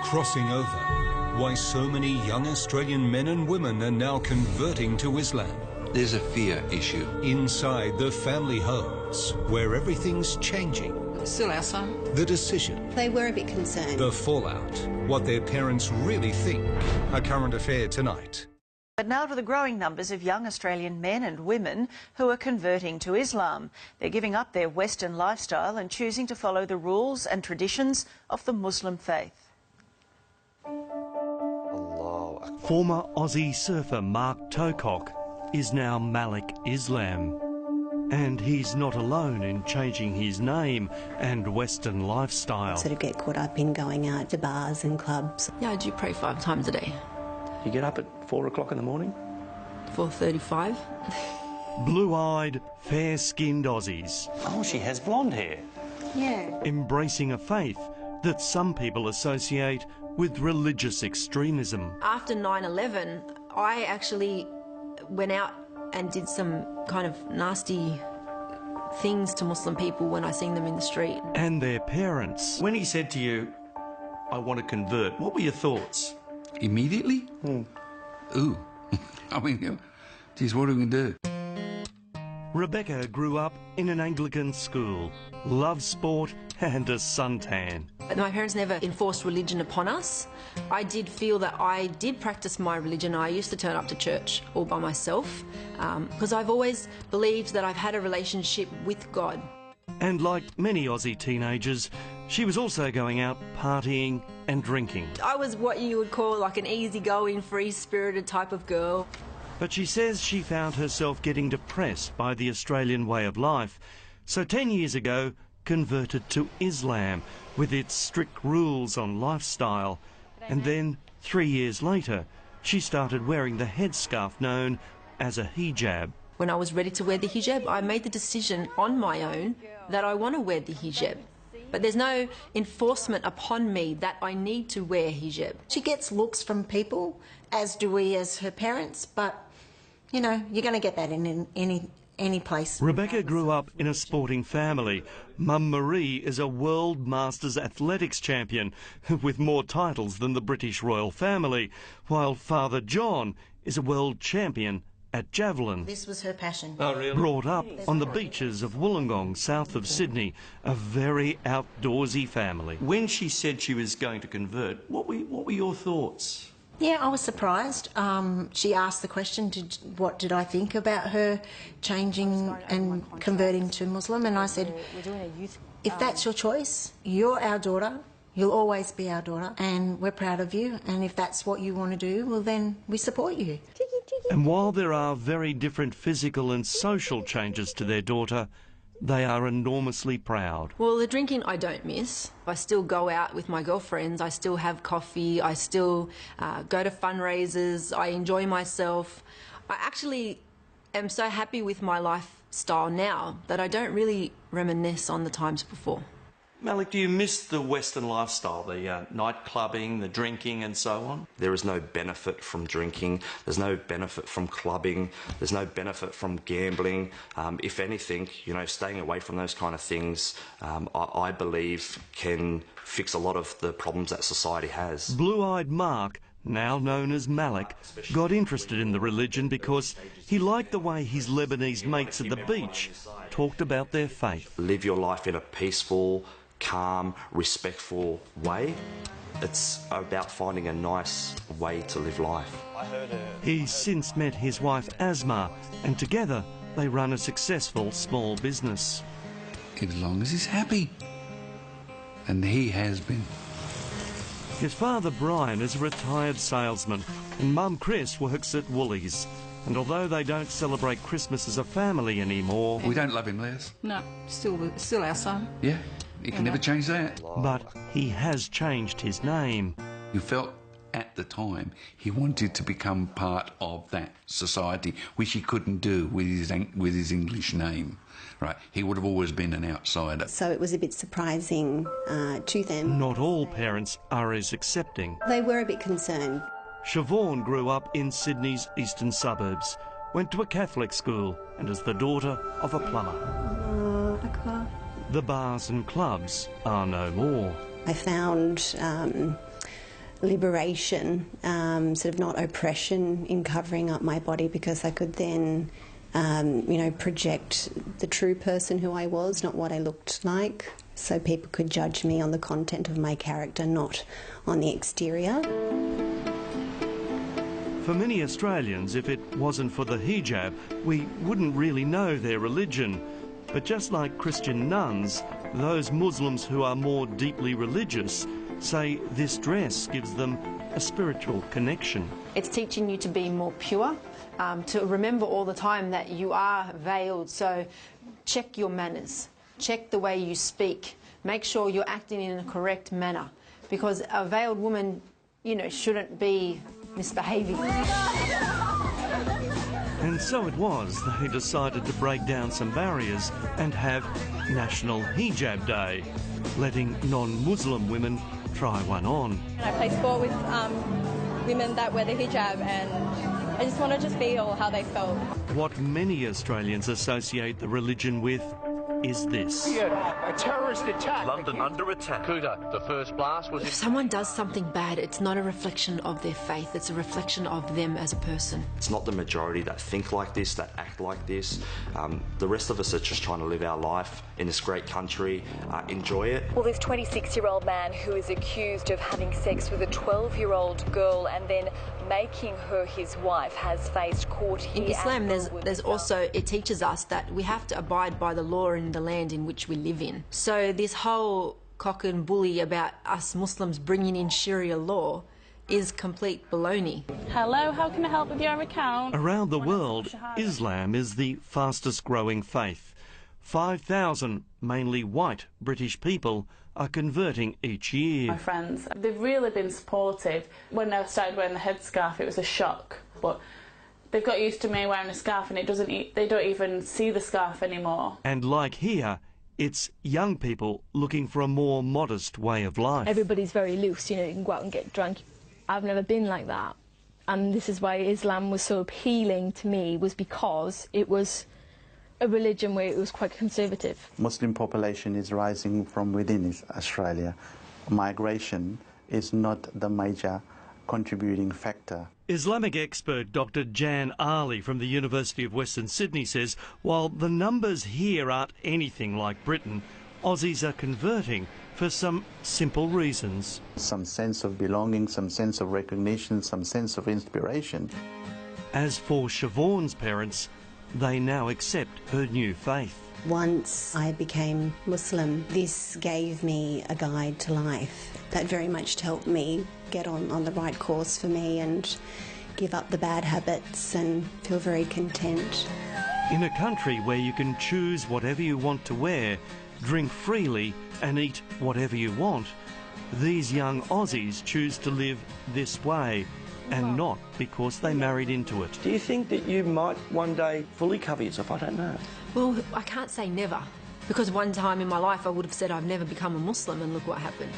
Crossing over. Why so many young Australian men and women are now converting to Islam. There's a fear issue. Inside the family homes, where everything's changing. Still our son. The decision. They were a bit concerned. The fallout. What their parents really think. A current affair tonight. But now to the growing numbers of young Australian men and women who are converting to Islam. They're giving up their Western lifestyle and choosing to follow the rules and traditions of the Muslim faith. Former Aussie surfer Mark Tocock is now Malik Islam. And he's not alone in changing his name and Western lifestyle. Sort of get caught up in going out to bars and clubs. Yeah, I do pray 5 times a day. You get up at 4 o'clock in the morning? 4:35. Blue-eyed, fair-skinned Aussies. Oh, she has blonde hair. Yeah. Embracing a faith that some people associate with religious extremism. After 9/11, I actually went out and did some kind of nasty things to Muslim people when I seen them in the street. And their parents. When he said to you, I want to convert, what were your thoughts? Immediately? Ooh. I mean, geez, what are we going to do? Rebecca grew up in an Anglican school, loved sport and a suntan. But my parents never enforced religion upon us. I did feel that I did practice my religion. I used to turn up to church all by myself because I've always believed that I've had a relationship with God. And like many Aussie teenagers, she was also going out partying and drinking. I was what you would call like an easygoing, free-spirited type of girl. But she says she found herself getting depressed by the Australian way of life. So 10 years ago, converted to Islam with its strict rules on lifestyle. And then 3 years later, she started wearing the headscarf known as a hijab. When I was ready to wear the hijab, I made the decision on my own that I want to wear the hijab. But there's no enforcement upon me that I need to wear hijab. She gets looks from people, as do we as her parents, but, you know, you're going to get that in any place. Rebecca grew up in a sporting family. Mum Marie is a World Masters Athletics champion with more titles than the British royal family, while Father John is a world champion at javelin. This was her passion. Oh, really? Brought up on the beaches of Wollongong, south of Sydney, a very outdoorsy family. When she said she was going to convert, what were your thoughts? Yeah, I was surprised. She asked the question, what did I think about her changing and converting to Muslim? And I said, if that's your choice, you're our daughter, you'll always be our daughter, and we're proud of you. And if that's what you want to do, well, then we support you. And while there are very different physical and social changes to their daughter, they are enormously proud. Well, the drinking I don't miss. I still go out with my girlfriends, I still have coffee, I still go to fundraisers, I enjoy myself. I actually am so happy with my lifestyle now that I don't really reminisce on the times before. Malik, do you miss the Western lifestyle, the night clubbing, the drinking and so on? There is no benefit from drinking, there's no benefit from clubbing, there's no benefit from gambling. If anything, you know, staying away from those kind of things, I believe can fix a lot of the problems that society has. Blue-eyed Mark, now known as Malik, got interested in the religion because he liked the way his Lebanese mates at the beach talked about their faith. Live your life in a peaceful, calm, respectful way. It's about finding a nice way to live life. He's since met his wife Asma, and together they run a successful small business. As long as he's happy. And he has been. His father Brian is a retired salesman, and Mum Chris works at Woolies. And although they don't celebrate Christmas as a family anymore... We don't love him, Les. No, still our son. Yeah, you can never change that. But he has changed his name. You felt at the time he wanted to become part of that society, which he couldn't do with his English name. Right, he would have always been an outsider. So it was a bit surprising to them. Not all parents are as accepting. They were a bit concerned. Siobhan grew up in Sydney's eastern suburbs, went to a Catholic school and is the daughter of a plumber. The bars and clubs are no more. I found liberation, sort of not oppression in covering up my body, because I could then, project the true person who I was, not what I looked like. So people could judge me on the content of my character, not on the exterior. For many Australians, if it wasn't for the hijab, we wouldn't really know their religion. But just like Christian nuns, those Muslims who are more deeply religious say this dress gives them a spiritual connection. It's teaching you to be more pure, to remember all the time that you are veiled. So check your manners, check the way you speak, make sure you're acting in a correct manner, because a veiled woman, shouldn't be misbehaving. And so it was they decided to break down some barriers and have National Hijab Day, letting non-Muslim women try one on. I play sport with women that wear the hijab, and I just wanted to feel how they felt. What many Australians associate the religion with is this. A terrorist attack. London under attack. Kuta, the first blast was... If someone does something bad, it's not a reflection of their faith, it's a reflection of them as a person. It's not the majority that think like this, that act like this. The rest of us are just trying to live our life in this great country, enjoy it. Well, this 26-year-old man who is accused of having sex with a 12-year-old girl and then making her his wife has faced court here. In Islam, there's also, it teaches us that we have to abide by the law in the land in which we live in. So this whole cock and bully about us Muslims bringing in Sharia law is complete baloney. Hello, how can I help with your account? Around the world, Islam is the fastest growing faith. 5,000, mainly white British people, are converting each year. My friends, they've really been supportive. When I started wearing the headscarf, it was a shock, but they've got used to me wearing a scarf, and they don't even see the scarf anymore. And like here, it's young people looking for a more modest way of life. Everybody's very loose, you can go out and get drunk. I've never been like that, and this is why Islam was so appealing to me, was because it was a religion where it was quite conservative. Muslim population is rising from within Australia. Migration is not the major contributing factor. Islamic expert Dr. Jan Ali from the University of Western Sydney says while the numbers here aren't anything like Britain, Aussies are converting for some simple reasons. Some sense of belonging, some sense of recognition, some sense of inspiration. As for Siobhan's parents, they now accept her new faith. Once I became Muslim, this gave me a guide to life that very much helped me get on the right course for me and give up the bad habits and feel very content. In a country where you can choose whatever you want to wear, drink freely and eat whatever you want, these young Aussies choose to live this way, and not because they married into it. Do you think that you might one day fully cover yourself? I don't know. Well, I can't say never, because one time in my life I would have said I've never become a Muslim, and look what happened.